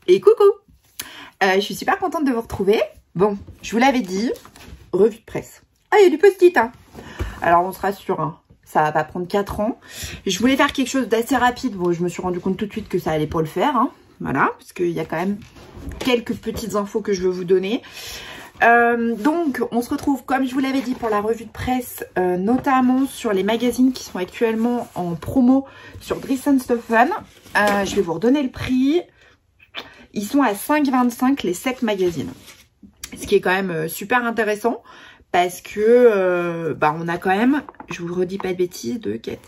Et coucou, je suis super contente de vous retrouver. Bon, je vous l'avais dit, revue de presse. Ah, il y a du post-it, hein. Alors, on se rassure, hein. Ça va pas prendre 4 ans. Je voulais faire quelque chose d'assez rapide. Bon, je me suis rendu compte tout de suite que ça allait pas le faire, hein. Voilà, parce qu'il y a quand même quelques petites infos que je veux vous donner. Donc, on se retrouve, comme je vous l'avais dit, pour la revue de presse, notamment sur les magazines qui sont actuellement en promo sur Dries & Stephen. Je vais vous redonner le prix. Ils sont à 5,25 les 7 magazines. Ce qui est quand même super intéressant parce que on a quand même, je vous redis pas de bêtises,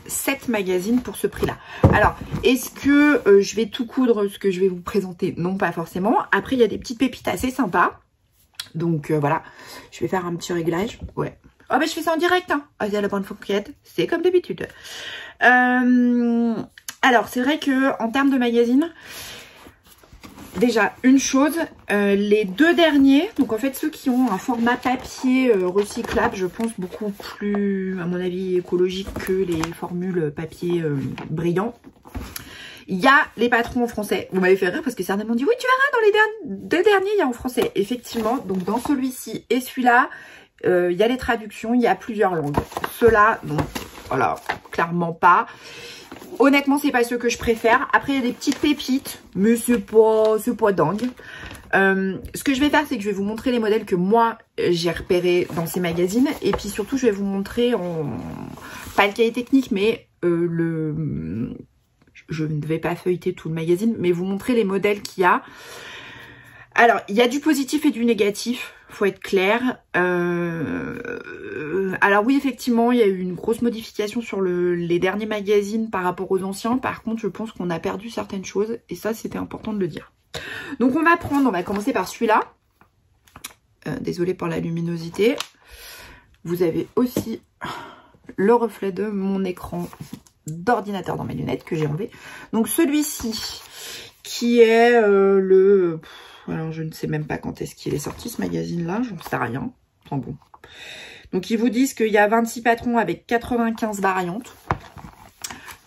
7 magazines pour ce prix-là. Alors, est-ce que je vais tout coudre ce que je vais vous présenter? Non, pas forcément. Après, il y a des petites pépites assez sympas. Donc voilà, je vais faire un petit réglage. Ouais. Oh je fais ça en direct, hein. Ah, c'est la bonne fourquette, c'est comme d'habitude. Alors, c'est vrai que en termes de magazines, déjà, une chose, les 2 derniers, donc en fait ceux qui ont un format papier recyclable, je pense beaucoup plus, à mon avis, écologique que les formules papier brillant. Il y a les patrons en français. Vous m'avez fait rire parce que certains m'ont dit, oui, tu verras, dans les 2 derniers, il y a en français. Effectivement, donc dans celui-ci et celui-là, il y a les traductions, il y a plusieurs langues. Ceux-là, non, voilà, clairement pas. Honnêtement, c'est pas ceux que je préfère. Après, il y a des petites pépites, mais c'est pas dingue. Ce que je vais faire, c'est que je vais vous montrer les modèles que moi, j'ai repérés dans ces magazines. Et puis surtout, je vais vous montrer, pas le cahier technique, mais je ne vais pas feuilleter tout le magazine, mais vous montrer les modèles qu'il y a. Alors, il y a du positif et du négatif, faut être clair. Alors oui, effectivement, il y a eu une grosse modification sur les derniers magazines par rapport aux anciens. Par contre, je pense qu'on a perdu certaines choses et ça, c'était important de le dire. Donc, on va commencer par celui-là. Désolée pour la luminosité. Vous avez aussi le reflet de mon écran d'ordinateur dans mes lunettes que j'ai enlevé. Donc, celui-ci qui est alors, je ne sais même pas quand est-ce qu'il est sorti, ce magazine-là. J'en sais rien. Enfin bon. Donc, ils vous disent qu'il y a 26 patrons avec 95 variantes.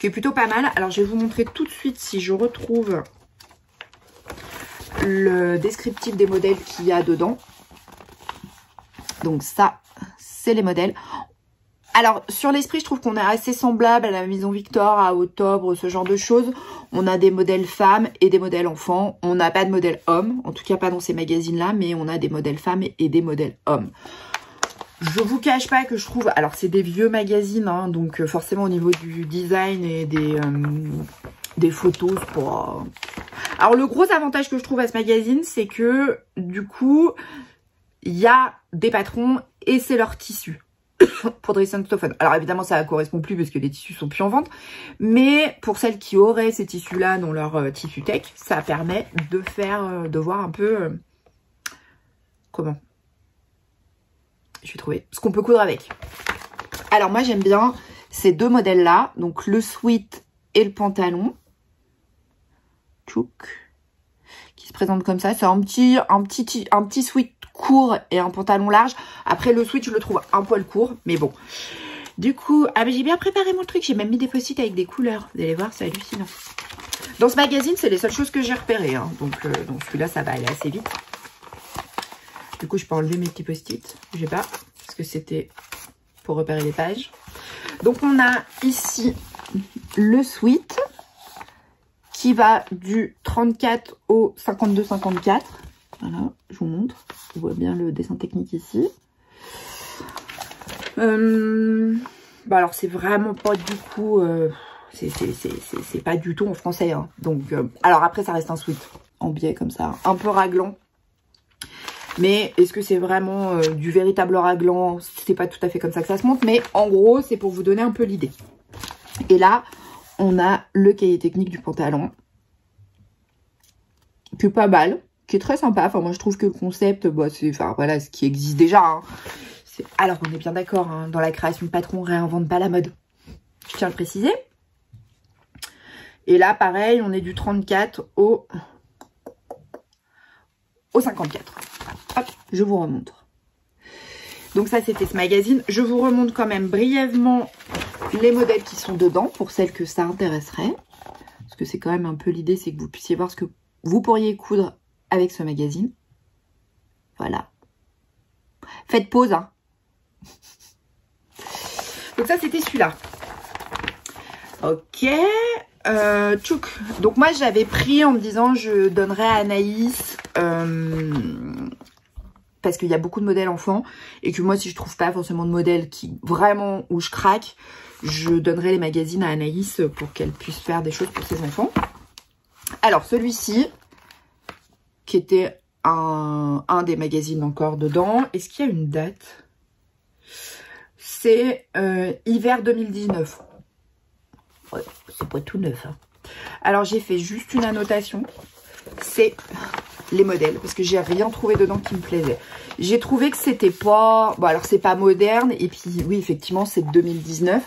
Qui est plutôt pas mal. Alors, je vais vous montrer tout de suite si je retrouve le descriptif des modèles qu'il y a dedans. Donc, ça, c'est les modèles. Alors, sur l'esprit, je trouve qu'on est assez semblable à la Maison Victor, à Octobre, ce genre de choses. On a des modèles femmes et des modèles enfants. On n'a pas de modèle homme, en tout cas pas dans ces magazines-là, mais on a des modèles femmes et des modèles hommes. Je vous cache pas que je trouve... Alors, c'est des vieux magazines, hein, donc forcément au niveau du design et des photos, c'est pas... Alors, le gros avantage que je trouve à ce magazine, c'est que, du coup, il y a des patrons et c'est leur tissu. Pour Dries & Stephen. Alors évidemment ça ne correspond plus parce que les tissus sont plus en vente, mais pour celles qui auraient ces tissus là dans leur tissu tech, ça permet de voir un peu comment je vais trouver ce qu'on peut coudre avec. Alors moi j'aime bien ces 2 modèles là, donc le sweat et le pantalon tchouk, qui se présente comme ça. C'est un petit sweat court et un pantalon large. Après le sweat je le trouve un poil court, mais bon. Du coup, j'ai bien préparé mon truc. J'ai même mis des post-it avec des couleurs. Vous allez voir, c'est hallucinant. Dans ce magazine, c'est les seules choses que j'ai repérées, hein. Donc celui-là, ça va aller assez vite. Du coup, je peux enlever mes petits post-it. J'ai pas, parce que c'était pour repérer les pages. Donc on a ici le sweat qui va du 34 au 52-54. Voilà, je vous montre. On voit bien le dessin technique ici. Alors, c'est vraiment pas du coup... c'est pas du tout en français. Hein. Donc, alors après, ça reste un sweat en biais comme ça. Un peu raglant. Mais est-ce que c'est vraiment du véritable raglant? C'est pas tout à fait comme ça que ça se montre. Mais en gros, c'est pour vous donner un peu l'idée. Et là, on a le cahier technique du pantalon. Qui est pas mal. Qui est très sympa. Enfin, moi, je trouve que le concept, c'est voilà, ce qui existe déjà. Hein. Alors, on est bien d'accord, hein, dans la création de patron, on réinvente pas la mode. Je tiens à le préciser. Et là, pareil, on est du 34 au 54. Hop, je vous remontre. Donc ça, c'était ce magazine. Je vous remonte quand même brièvement les modèles qui sont dedans, pour celles que ça intéresserait. Parce que c'est quand même un peu l'idée, c'est que vous puissiez voir ce que vous pourriez coudre avec ce magazine. Voilà. Faites pause, hein. Donc ça, c'était celui-là. Ok. Tchouk. Donc moi, j'avais pris en me disant, je donnerais à Anaïs... parce qu'il y a beaucoup de modèles enfants. Et que moi, si je trouve pas forcément de modèle qui vraiment où je craque, je donnerai les magazines à Anaïs pour qu'elle puisse faire des choses pour ses enfants. Alors, celui-ci, qui était un des magazines encore dedans. Est-ce qu'il y a une date? C'est hiver 2019. Ouais, c'est pas tout neuf. Hein. Alors, j'ai fait juste une annotation. C'est les modèles, parce que j'ai rien trouvé dedans qui me plaisait. J'ai trouvé que c'était pas... Bon, alors, c'est pas moderne. Et puis, oui, effectivement, c'est de 2019.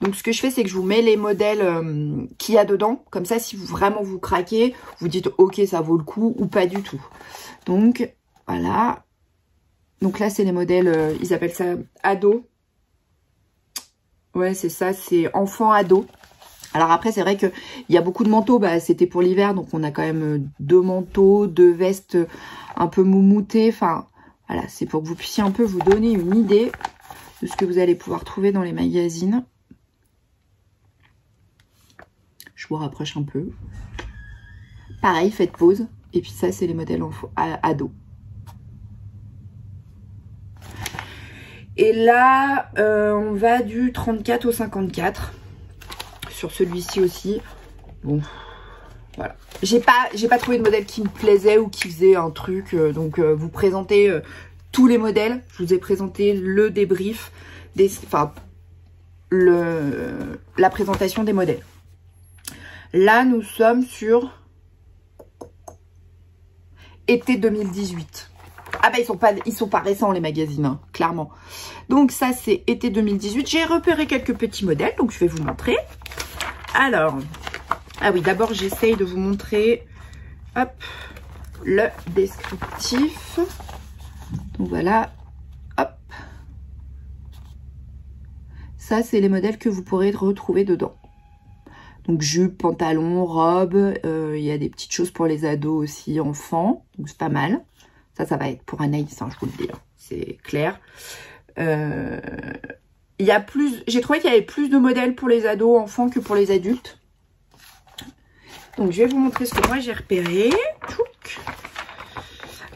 Donc, ce que je fais, c'est que je vous mets les modèles qu'il y a dedans. Comme ça, si vous vraiment vous craquez, vous dites, ok, ça vaut le coup ou pas du tout. Donc, voilà. Donc là, c'est les modèles, ils appellent ça ado. Ouais, c'est ça, c'est enfant-ado. Alors après, c'est vrai qu'il y a beaucoup de manteaux. Bah, c'était pour l'hiver, donc on a quand même 2 manteaux, 2 vestes un peu moumoutées. Enfin, voilà, c'est pour que vous puissiez un peu vous donner une idée de ce que vous allez pouvoir trouver dans les magazines. Je vous rapproche un peu. Pareil, faites pause. Et puis ça, c'est les modèles ados. Et là, on va du 34 au 54. Sur celui-ci aussi. Bon, voilà. J'ai pas trouvé de modèle qui me plaisait ou qui faisait un truc. Donc, vous présentez tous les modèles. Je vous ai présenté le débrief, la présentation des modèles. Là, nous sommes sur été 2018. Ah bah ils sont pas récents les magazines, hein, clairement. Donc ça c'est été 2018. J'ai repéré quelques petits modèles, donc je vais vous montrer. Alors, ah oui, d'abord j'essaye de vous montrer, hop, le descriptif. Donc voilà, hop. Ça c'est les modèles que vous pourrez retrouver dedans. Donc jupe, pantalon, robe, il y a des petites choses pour les ados aussi, enfants, donc c'est pas mal. Ça va être pour Anaïs, hein, je vous le dis, hein, c'est clair. Il y a plus, j'ai trouvé qu'il y avait plus de modèles pour les ados, enfants que pour les adultes. Donc, je vais vous montrer ce que moi j'ai repéré.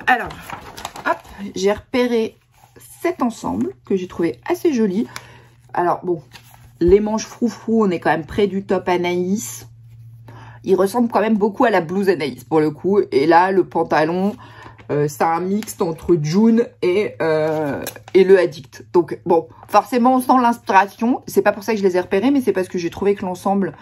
Alors, hop, j'ai repéré cet ensemble que j'ai trouvé assez joli. Alors, bon, les manches froufrou, on est quand même près du top Anaïs. Il ressemble quand même beaucoup à la blouse Anaïs pour le coup. Et là, le pantalon... c'est un mixte entre June et le Addict. Donc, bon, forcément, on sent l'inspiration. C'est pas pour ça que je les ai repérés, mais c'est parce que j'ai trouvé que l'ensemble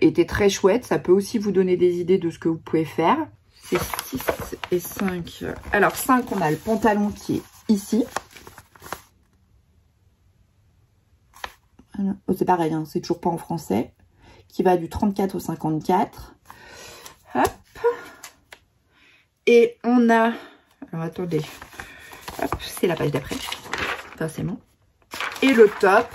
était très chouette. Ça peut aussi vous donner des idées de ce que vous pouvez faire. C'est 6 et 5. Alors, 5, on a le pantalon qui est ici. Voilà. Oh, c'est pareil, hein, c'est toujours pas en français. Qui va du 34 au 54. Hop. Et on a... Alors, attendez. Hop, c'est la page d'après. Forcément. Et le top.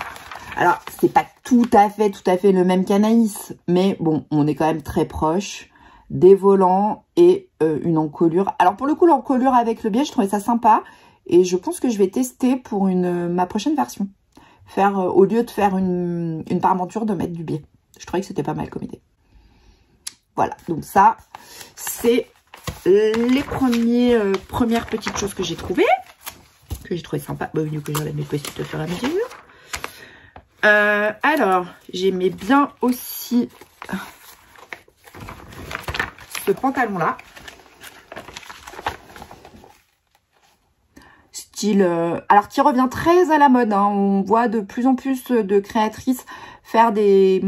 Alors, c'est pas tout à fait le même qu'Anaïs. Mais bon, on est quand même très proche. Des volants et une encolure. Alors, pour le coup, l'encolure avec le biais, je trouvais ça sympa. Et je pense que je vais tester pour ma prochaine version. Faire, au lieu de faire une parmenture, de mettre du biais. Je trouvais que c'était pas mal comme idée. Voilà, donc ça, c'est... les premières petites choses que j'ai trouvées, sympa, bah, mieux que j'enlève mes post-it au fur et à mesure. Alors, j'aimais bien aussi ce pantalon-là. Style, alors qui revient très à la mode, hein. On voit de plus en plus de créatrices faire des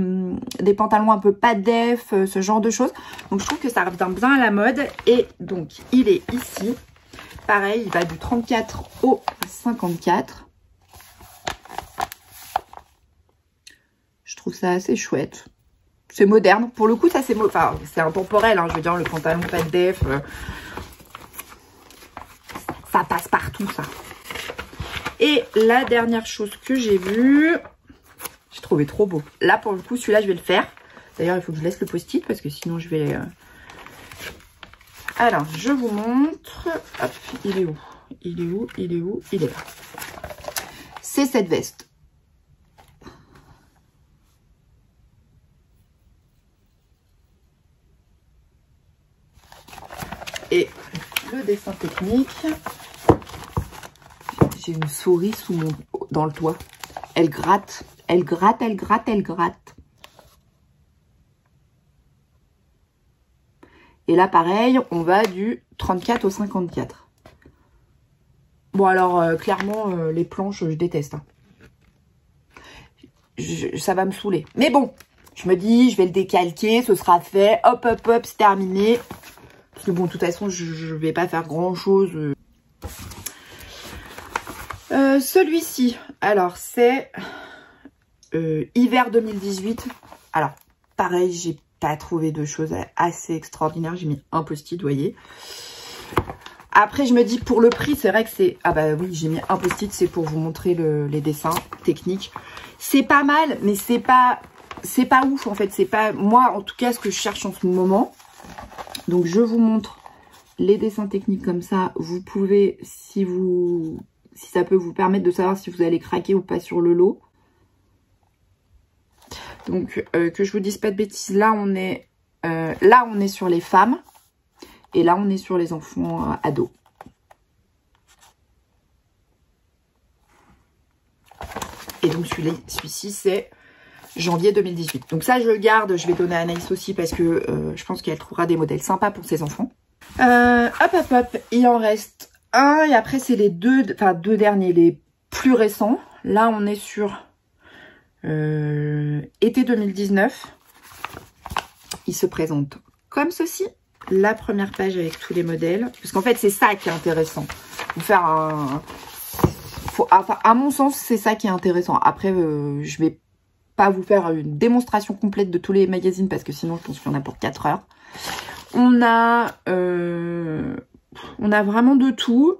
pantalons un peu pas def, ce genre de choses. Donc, je trouve que ça revient bien à la mode. Et donc, il est ici. Pareil, il va du 34 au 54. Je trouve ça assez chouette. C'est moderne. Pour le coup, ça, c'est intemporel. Hein. Je veux dire, le pantalon pas def, ça passe partout, ça. Et la dernière chose que j'ai vue... J'ai trouvé trop beau. Là, pour le coup, celui-là, je vais le faire. D'ailleurs, il faut que je laisse le post-it parce que sinon, je vais Alors, je vous montre. Hop, il est où? Il est où? Il est où? Il est là. C'est cette veste. Et le dessin technique. J'ai une souris dans le toit. Elle gratte. Elle gratte, elle gratte, elle gratte. Et là, pareil, on va du 34 au 54. Bon, alors, clairement, les planches, je déteste. Hein. Ça va me saouler. Mais bon, je me dis, je vais le décalquer, ce sera fait. Hop, hop, hop, c'est terminé. Parce que bon, de toute façon, je vais pas faire grand-chose. Celui-ci, alors, c'est hiver 2018. Alors, pareil, j'ai pas trouvé de choses assez extraordinaires. J'ai mis un post-it, vous voyez. Après, je me dis, pour le prix, c'est vrai que c'est... Ah bah oui, j'ai mis un post-it, c'est pour vous montrer les dessins techniques. C'est pas mal, mais c'est pas ouf, en fait. C'est pas, moi, en tout cas, ce que je cherche en ce moment. Donc, je vous montre les dessins techniques comme ça. Vous pouvez, si ça peut vous permettre de savoir si vous allez craquer ou pas sur le lot. Donc, que je vous dise pas de bêtises, là, on est sur les femmes. Et là, on est sur les enfants ados. Et donc, celui-ci, c'est janvier 2018. Donc ça, je le garde. Je vais donner à Anaïs aussi parce que je pense qu'elle trouvera des modèles sympas pour ses enfants. Hop, hop, hop. Il en reste un. Et après, c'est les deux derniers, les plus récents. Là, on est sur été 2019. Il se présente comme ceci. La première page avec tous les modèles. Parce qu'en fait, c'est ça qui est intéressant. Vous faire enfin, à mon sens, c'est ça qui est intéressant. Après, je vais pas vous faire une démonstration complète de tous les magazines parce que sinon, je pense qu'il y en a pour 4 heures. On a vraiment de tout.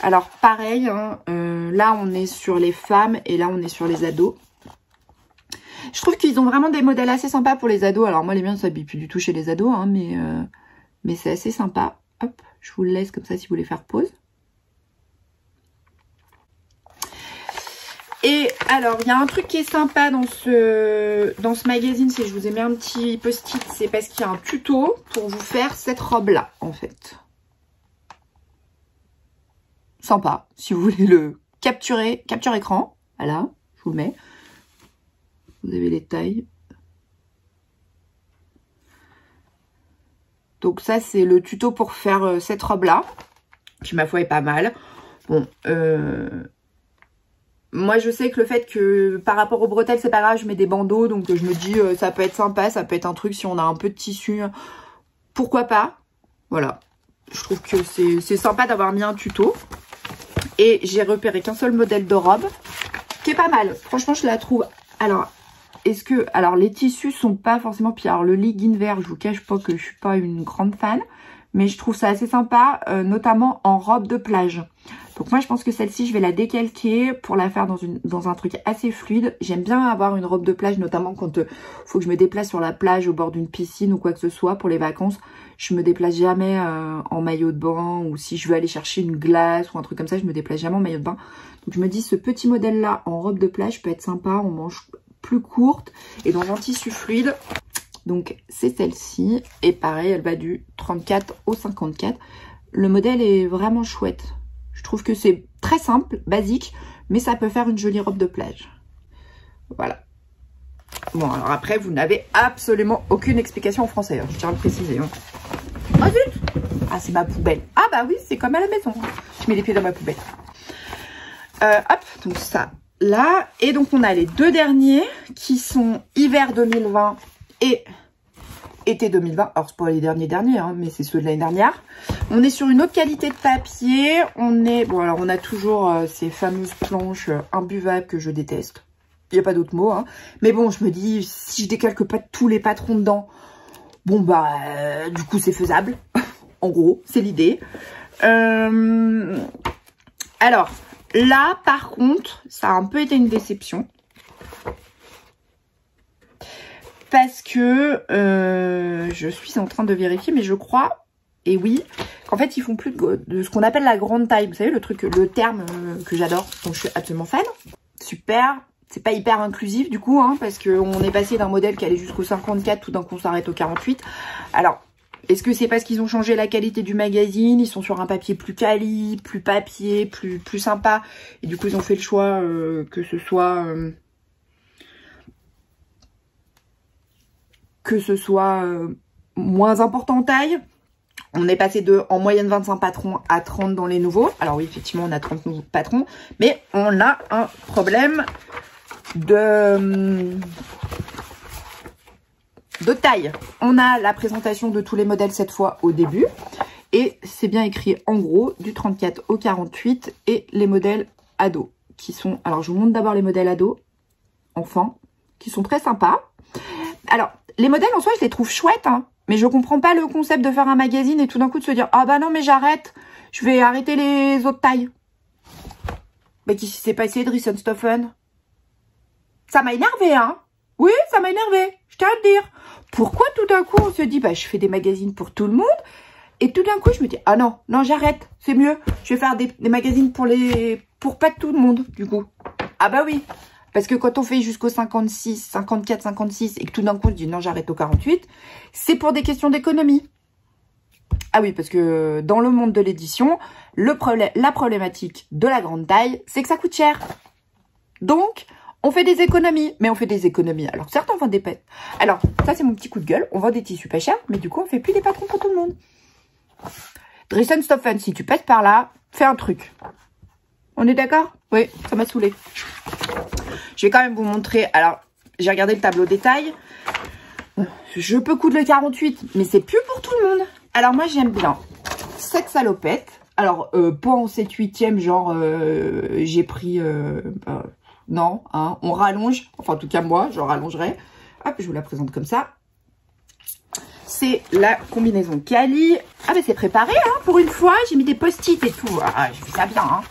Alors, pareil, hein, là, on est sur les femmes et là, on est sur les ados. Je trouve qu'ils ont vraiment des modèles assez sympas pour les ados. Alors, moi, les miens ne s'habillent plus du tout chez les ados, hein, mais c'est assez sympa. Hop, je vous le laisse comme ça si vous voulez faire pause. Et alors, il y a un truc qui est sympa dans ce magazine, c'est que je vous ai mis un petit post-it, c'est parce qu'il y a un tuto pour vous faire cette robe-là, en fait. Sympa, si vous voulez le capture écran. Voilà, je vous le mets. Vous avez les tailles. Donc ça, c'est le tuto pour faire cette robe-là, qui, ma foi, est pas mal. Bon, moi, je sais que le fait que par rapport aux bretelles, c'est pas grave, je mets des bandeaux. Donc, je me dis, ça peut être sympa, ça peut être un truc si on a un peu de tissu. Pourquoi pas? Voilà. Je trouve que c'est sympa d'avoir mis un tuto. Et j'ai repéré qu'un seul modèle de robe, qui est pas mal. Franchement, je la trouve... Alors, alors, les tissus sont pas forcément... Puis, alors, le legging vert, je vous cache pas que je suis pas une grande fan. Mais je trouve ça assez sympa, notamment en robe de plage. Donc moi, je pense que celle-ci, je vais la décalquer pour la faire dans un truc assez fluide. J'aime bien avoir une robe de plage, notamment quand il faut que je me déplace sur la plage, au bord d'une piscine ou quoi que ce soit pour les vacances. Je me déplace jamais en maillot de bain, ou si je veux aller chercher une glace ou un truc comme ça, je me déplace jamais en maillot de bain. Donc je me dis, ce petit modèle-là en robe de plage peut être sympa, on mange plus courte et dans un tissu fluide. Donc c'est celle-ci, et pareil, elle va du 34 au 54. Le modèle est vraiment chouette. Je trouve que c'est très simple, basique, mais ça peut faire une jolie robe de plage. Voilà. Bon, alors après, vous n'avez absolument aucune explication en français, hein, je tiens à le préciser. Hein. Oh zut! Ah, c'est ma poubelle. Ah bah oui, c'est comme à la maison. Je mets les pieds dans ma poubelle. Hop, donc ça, là. Et donc, on a les deux derniers qui sont hiver 2020 et été 2020. Alors, c'est pas les derniers, hein, mais c'est ceux de l'année dernière. On est sur une autre qualité de papier. Bon, alors, on a toujours ces fameuses planches imbuvables que je déteste. Il n'y a pas d'autre mot, hein. Mais bon, je me dis, si je décalque pas tous les patrons dedans, bon, bah, du coup, c'est faisable. En gros, c'est l'idée. Alors, là, par contre, ça a un peu été une déception. Parce que je suis en train de vérifier, mais je crois Et oui, qu'en fait, ils font plus de ce qu'on appelle la grande taille. Vous savez, le terme que j'adore, dont je suis absolument fan. Super. C'est pas hyper inclusif du coup, hein, parce qu'on est passé d'un modèle qui allait jusqu'au 54, tout d'un coup on s'arrête au 48. Alors, est-ce que c'est parce qu'ils ont changé la qualité du magazine? Ils sont sur un papier plus quali, plus papier, plus sympa. Et du coup, ils ont fait le choix que ce soit... moins important en taille. On est passé de, en moyenne, 25 patrons à 30 dans les nouveaux. Alors oui, effectivement, on a 30 nouveaux patrons. Mais on a un problème de taille. On a la présentation de tous les modèles cette fois au début. Et c'est bien écrit en gros du 34 au 48 et les modèles ados qui sont... Alors je vous montre d'abord les modèles ados, enfants, qui sont très sympas. Alors les modèles en soi je les trouve chouettes, hein, mais je comprends pas le concept de faire un magazine et tout d'un coup de se dire ah bah non mais j'arrête, je vais arrêter les autres tailles. Mais qu'est-ce qui s'est passé Driessen Stephan? Ça m'a énervé, hein. Oui, ça m'a énervé, je tiens à le dire. Pourquoi tout d'un coup on se dit bah je fais des magazines pour tout le monde et tout d'un coup je me dis ah non, j'arrête, c'est mieux, je vais faire des magazines pour pas tout le monde du coup. Ah bah oui, parce que quand on fait jusqu'au 56, 54, 56 et que tout d'un coup on se dit non j'arrête au 48, c'est pour des questions d'économie. Ah oui, parce que dans le monde de l'édition, la problématique de la grande taille, c'est que ça coûte cher. Donc, on fait des économies, mais on fait des économies. Alors, certains vendent des pets. Alors, ça, c'est mon petit coup de gueule. On vend des tissus pas chers, mais du coup, on fait plus des patrons pour tout le monde. Driessen Stephan, si tu passes par là, fais un truc. On est d'accord? Oui, ça m'a saoulé. Je vais quand même vous montrer. Alors, j'ai regardé le tableau détail. Je peux coudre le 48, mais c'est plus pour tout le monde. Alors, moi, j'aime bien cette salopette. Alors, pas en 7/8e, genre, j'ai pris... non, hein, on rallonge. Enfin, en tout cas, moi, je rallongerai. Hop, je vous la présente comme ça. C'est la combinaison Cali. Ah, mais c'est préparé, hein, pour une fois. J'ai mis des post-it et tout. Ah, j'ai fait ça bien, hein.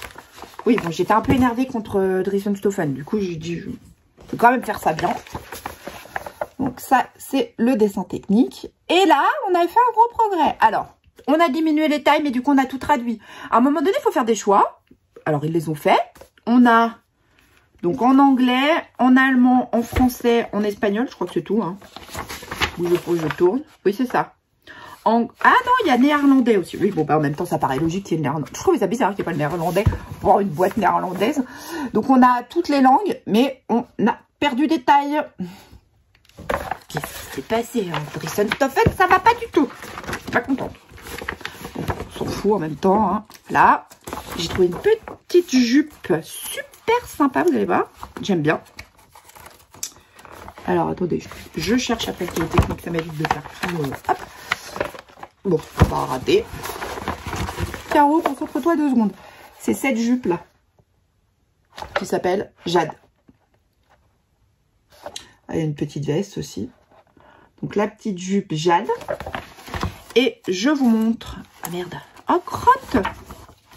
Oui, bon, j'étais un peu énervée contre Driessen Stephan. Du coup, j'ai dit, je peux quand même faire ça bien. Donc, ça, c'est le dessin technique. Et là, on a fait un gros progrès. Alors, on a diminué les tailles, mais du coup, on a tout traduit. À un moment donné, il faut faire des choix. Alors, ils les ont fait. On a... Donc, en anglais, en allemand, en français, en espagnol. Je crois que c'est tout, hein. Bougez pas, je tourne. Oui, c'est ça. Ah non, il y a néerlandais aussi. Oui, bon, bah, en même temps, ça paraît logique qu'il y ait le néerlandais. Je trouve ça bizarre qu'il n'y ait pas le néerlandais pour avoir une boîte néerlandaise. Donc, on a toutes les langues, mais on a perdu des tailles. Qu'est-ce qui s'est passé, hein, Driessen Stephan? Ça va pas du tout. Je suis pas contente. Bon, on s'en fout en même temps, hein. Là, j'ai trouvé une petite jupe super sympa, vous allez voir. J'aime bien. Alors, attendez, je cherche après quelle technique, ça m'évite de faire tout. Hop. Bon, on va rater. Caro, concentre-toi 2 secondes. C'est cette jupe-là qui s'appelle Jade. Il y a une petite veste aussi. Donc, la petite jupe Jade. Et je vous montre... Ah, merde. Oh, crotte.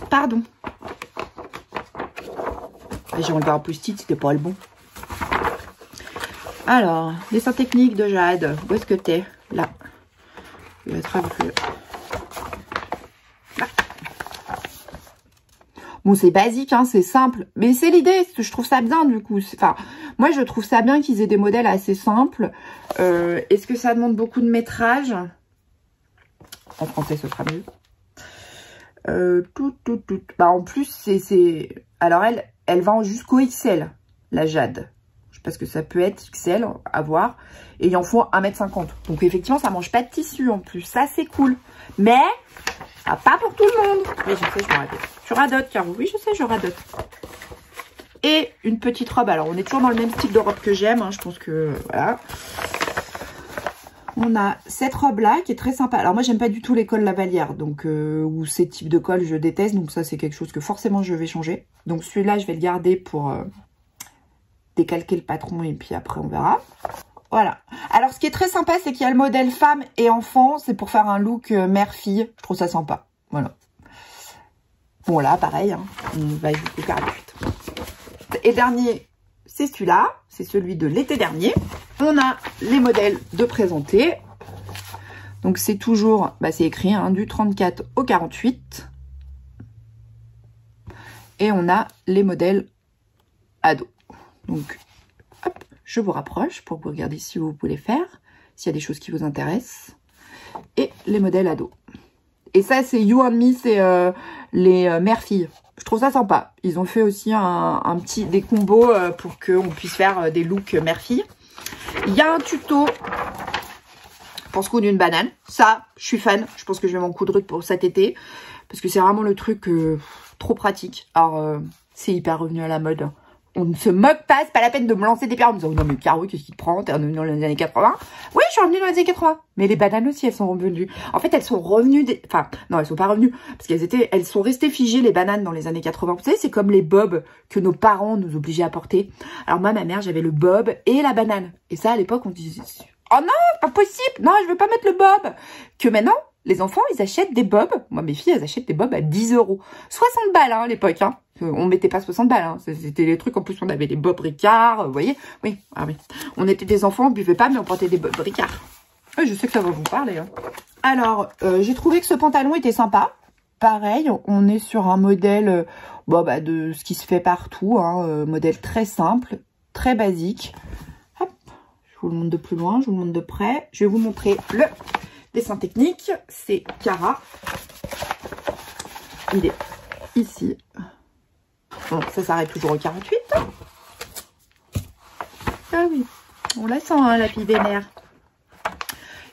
Pardon. J'ai enlevé un post-it, c'était pas le bon. Alors, dessin technique de Jade. Où est-ce que t'es? Là. Je vais mettre un peu. Là. Bon, c'est basique, hein, c'est simple. Mais c'est l'idée, je trouve ça bien du coup. Enfin, moi, je trouve ça bien qu'ils aient des modèles assez simples. Est-ce que ça demande beaucoup de métrage? En français, ce sera mieux. Bah, en plus, c'est... Alors, elle va jusqu'au XL, la Jade. Parce que ça peut être XL, à voir. Et il en faut 1,50 m. Donc, effectivement, ça mange pas de tissu en plus. Ça, c'est cool. Mais, pas pour tout le monde. Oui, je sais, je me radote. Tu radotes, Caro. Oui, je sais, je radote. Et une petite robe. Alors, on est toujours dans le même style de robe que j'aime. Hein. Je pense que, voilà. On a cette robe-là qui est très sympa. Alors, moi, j'aime pas du tout les cols lavalières. Donc, ou ces types de cols, je déteste. Donc, ça, c'est quelque chose que forcément, je vais changer. Donc, celui-là, je vais le garder pour... décalquer le patron et puis après on verra. Voilà. Alors ce qui est très sympa, c'est qu'il y a le modèle femme et enfant. C'est pour faire un look mère-fille. Je trouve ça sympa. Voilà. Bon là, pareil. Hein, on va jusqu'au 48. Et dernier, c'est celui-là. C'est celui de l'été dernier. On a les modèles de présenter. Donc c'est toujours, bah, c'est écrit, hein, du 34 au 48. Et on a les modèles ados. Donc, hop, je vous rapproche pour que vous regardiez si vous pouvez faire, s'il y a des choses qui vous intéressent. Et les modèles ados. Et ça, c'est You and Me, c'est les mères-filles. Je trouve ça sympa. Ils ont fait aussi des combos pour qu'on puisse faire des looks mère-fille. Il y a un tuto pour se coudre une banane. Ça, je suis fan. Je pense que je vais m'en coudre pour cet été. Parce que c'est vraiment le truc trop pratique. Alors, c'est hyper revenu à la mode. On ne se moque pas, c'est pas la peine de me lancer des pierres en me disant « Non mais Caro, qu'est-ce qui te prend? T'es revenue dans les années 80 ?» Oui, je suis revenue dans les années 80. Mais les bananes aussi, elles sont revenues. En fait, elles sont revenues... Enfin, non, elles sont pas revenues. Parce elles sont restées figées, les bananes, dans les années 80. Vous savez, c'est comme les bobs que nos parents nous obligeaient à porter. Alors moi, ma mère, j'avais le bob et la banane. Et ça, à l'époque, on disait « Oh non, pas possible. Non, je veux pas mettre le bob. » Que maintenant, les enfants, ils achètent des bobs. Moi, mes filles, elles achètent des bobs à 10 €. 60 balles, hein, à l'époque, hein. On mettait pas 60 balles, hein. C'était les trucs, en plus, on avait des Bob Ricard, vous voyez. Oui, ah oui. On était des enfants, on buvait pas, mais on portait des Bob Ricard. Oui, je sais que ça va vous parler, hein. Alors, j'ai trouvé que ce pantalon était sympa. Pareil, on est sur un modèle de ce qui se fait partout, hein, modèle très simple, très basique. Hop, je vous le montre de plus loin, je vous le montre de près. Je vais vous montrer le dessin technique. C'est Cara. Il est ici. Bon, ça s'arrête toujours au 48. Ah oui, on la sent, hein, la fille vénère.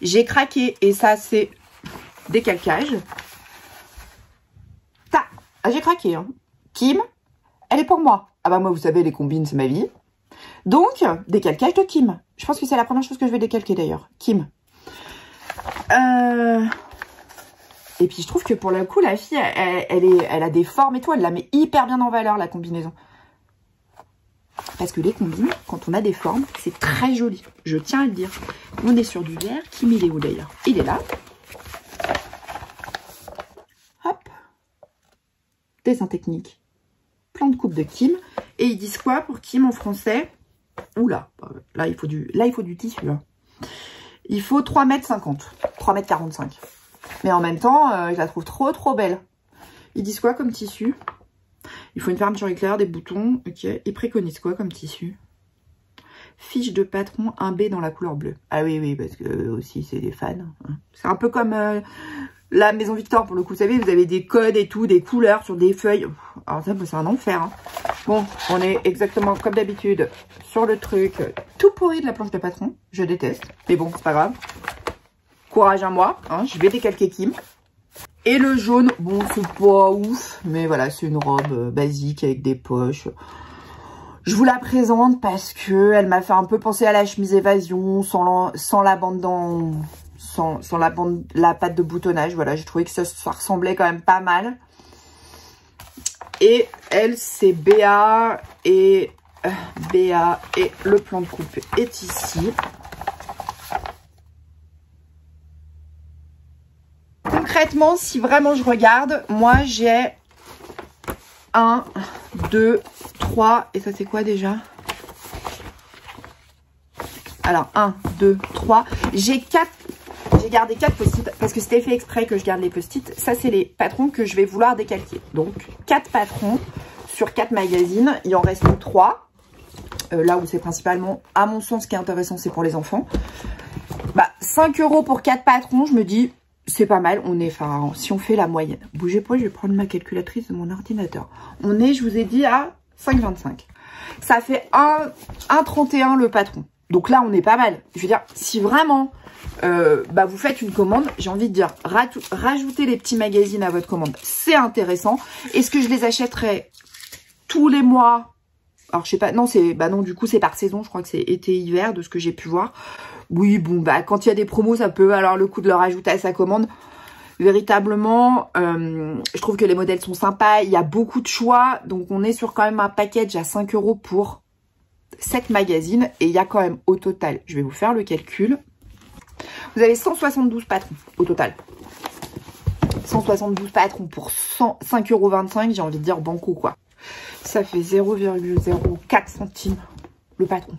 J'ai craqué, et ça, c'est décalcage. Ça, j'ai craqué, hein. Kim, elle est pour moi. Ah bah moi, vous savez, les combines, c'est ma vie. Donc, décalcage de Kim. Je pense que c'est la première chose que je vais décalquer, d'ailleurs. Kim. Et puis je trouve que pour le coup, la fille, elle a des formes et tout. Elle la met hyper bien en valeur, la combinaison. Parce que les combines, quand on a des formes, c'est très joli. Je tiens à le dire. On est sur du vert. Kim, il est où d'ailleurs? Il est là. Hop. Dessin technique. Plan de coupe de Kim. Et ils disent quoi pour Kim en français? Oula. Là, il faut du tissu. Hein. Il faut 3,50 m. 3,45 m. Mais en même temps, je la trouve trop belle. Ils disent quoi comme tissu? Il faut une fermeture éclair, des boutons. Ok. Ils préconisent quoi comme tissu? Fiche de patron 1B dans la couleur bleue. Ah oui, parce que aussi, c'est des fans. Hein. C'est un peu comme la Maison Victor, pour le coup. Vous savez, vous avez des codes et tout, des couleurs sur des feuilles. Alors ça, c'est un enfer. Hein. Bon, on est exactement comme d'habitude sur le truc tout pourri de la planche de patron. Je déteste. Mais bon, c'est pas grave. Courage à moi, hein, je vais décalquer Kim. Et le jaune, bon, c'est pas ouf, mais voilà, c'est une robe basique avec des poches. Je vous la présente parce que elle m'a fait un peu penser à la chemise évasion, sans la bande sans la patte de boutonnage. Voilà, j'ai trouvé que ça ressemblait quand même pas mal. Et elle, c'est BA et le plan de coupe est ici. Concrètement, si vraiment je regarde, moi j'ai 1, 2, 3, et ça c'est quoi déjà? Alors 1, 2, 3, j'ai gardé 4 post-it parce que c'était fait exprès que je garde les post-it. Ça c'est les patrons que je vais vouloir décalquer. Donc 4 patrons sur 4 magazines, il en reste 3. Là où c'est principalement, à mon sens, ce qui est intéressant, c'est pour les enfants. Bah 5 € pour 4 patrons, je me dis... C'est pas mal, on est, enfin, si on fait la moyenne. Bougez pas, je vais prendre ma calculatrice de mon ordinateur. On est, je vous ai dit, à 5,25. Ça fait 1,31 le patron. Donc là, on est pas mal. Je veux dire, si vraiment vous faites une commande, j'ai envie de dire, rajoutez les petits magazines à votre commande. C'est intéressant. Est-ce que je les achèterai tous les mois? Alors, je sais pas, non, non, du coup, c'est par saison. Je crois que c'est été-hiver, de ce que j'ai pu voir. Oui, bon, quand il y a des promos, ça peut alors le coup de le rajouter à sa commande. Véritablement, je trouve que les modèles sont sympas. Il y a beaucoup de choix. Donc, on est sur quand même un package à 5 € pour 7 magazines. Et il y a quand même au total, je vais vous faire le calcul. Vous avez 172 patrons au total. 172 patrons pour 5,25 €. J'ai envie de dire banco, quoi. Ça fait 0,04 centimes le patron.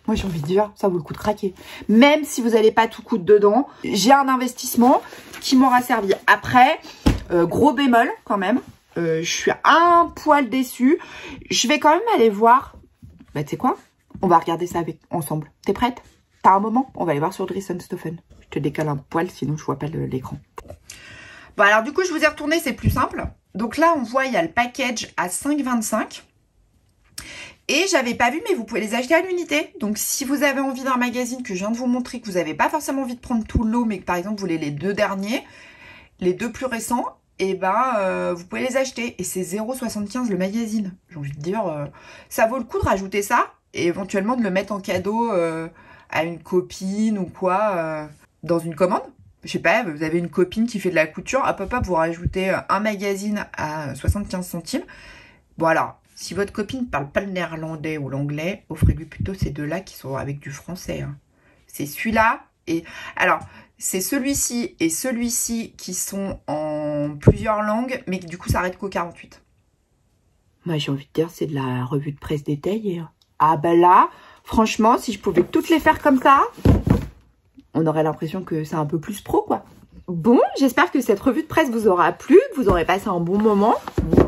Moi, j'ai envie de dire, ça vaut le coup de craquer. Même si vous n'allez pas tout coudre dedans, j'ai un investissement qui m'aura servi. Après, gros bémol quand même. Je suis un poil déçue. Je vais quand même aller voir. Bah, tu sais quoi? On va regarder ça ensemble. T'es prête? T'as un moment? On va aller voir sur Dressenstoffen. Je te décale un poil, sinon je vois pas l'écran. Bon, alors du coup, je vous ai retourné, c'est plus simple. Donc là, on voit, il y a le package à 5,25 €. Et j'avais pas vu, mais vous pouvez les acheter à l'unité. Donc, si vous avez envie d'un magazine que je viens de vous montrer, que vous n'avez pas forcément envie de prendre tout le lot, mais que par exemple, vous voulez les 2 derniers, les 2 plus récents, et ben, vous pouvez les acheter. Et c'est 0,75 € le magazine. J'ai envie de dire, ça vaut le coup de rajouter ça et éventuellement de le mettre en cadeau à une copine ou quoi, dans une commande. Je sais pas, vous avez une copine qui fait de la couture, hop, hop, hop, vous rajoutez un magazine à 75 centimes. Bon, alors, si votre copine ne parle pas le néerlandais ou l'anglais, offrez-lui plutôt ces deux-là qui sont avec du français. Hein. C'est celui-là et... Alors, c'est celui-ci et celui-ci qui sont en plusieurs langues, mais du coup, ça arrête qu'au 48. Moi, j'ai envie de dire, c'est de la revue de presse détaillée. Ah bah là, franchement, si je pouvais toutes les faire comme ça, on aurait l'impression que c'est un peu plus pro, quoi. Bon, j'espère que cette revue de presse vous aura plu, que vous aurez passé un bon moment.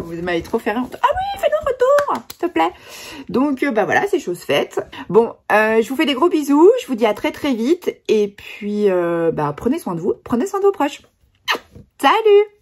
Vous m'avez trop fait rire. Ah oui, fais-nous un retour, s'il te plaît. Donc, bah voilà, c'est chose faite. Bon, je vous fais des gros bisous. Je vous dis à très très vite. Et puis, bah, prenez soin de vous. Prenez soin de vos proches. Salut!